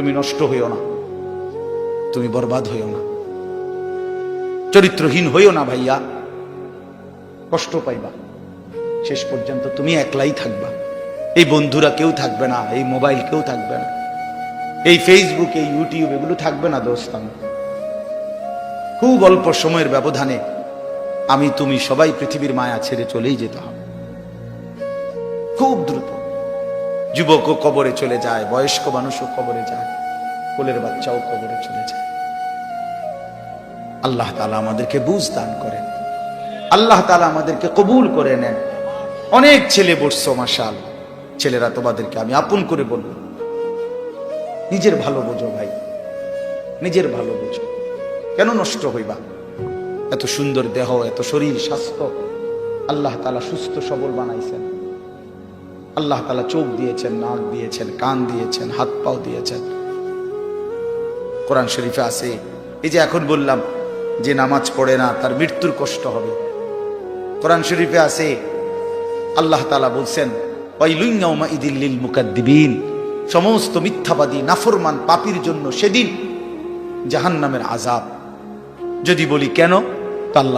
তুমি নষ্ট হইও না, তুমি বরবাদ হইও না, চরিত্রহীন হইও না ভাইয়া। কষ্ট পাইবা, শেষ পর্যন্ত তুমি একলাই থাকবা। এই বন্ধুরা কেউ থাকবে না, এই মোবাইল কেউ থাকবে না, এই ফেসবুক, এই ইউটিউব এগুলো থাকবে না দোস্ত। খুব অল্প সময়ের ব্যবধানে আমি তুমি সবাই পৃথিবীর মায়া ছেড়ে চলেই যেতে হবে, খুব দ্রুত। যুবকও কবরে চলে যায়, বয়স্ক মানুষও কবরে যায়, কোলের বাচ্চাও কবরে চলে যায়। আল্লাহ তাআলা আমাদেরকে বুঝ দান করেন, আল্লাহ তাআলা আমাদেরকে কবুল করে নেন। অনেক ছেলে বসছো মাশাআল্লাহ, ছেলেরা তোমাদেরকে আমি আপন করে বলবো, নিজের ভালো বোঝো ভাই, নিজের ভালো বোঝো। কেন নষ্ট হইবা? এত সুন্দর দেহ, এত শরীর স্বাস্থ্য আল্লাহ তাআলা সুস্থ সবল বানাইছেন। আল্লাহ তাআলা চোখ দিয়েছেন, নাক দিয়েছেন, কান দিয়েছেন, হাত পাও দিয়েছেন। কোরআন শরীফে আছে, এই যে এখন বললাম যে নামাজ পড়ে না তার মৃত্যুর কষ্ট হবে। কোরআন শরীফে আছে, আল্লাহ তাআলা বলছেন ওয়াইলুন ইয়াউমাইযিল লিল মুকাদ্দিবিন, সমস্ত মিথ্যাবাদী নাফরমান পাপীর জন্য সেদিন জাহান্নামের আযাব। যদি বলি কেন,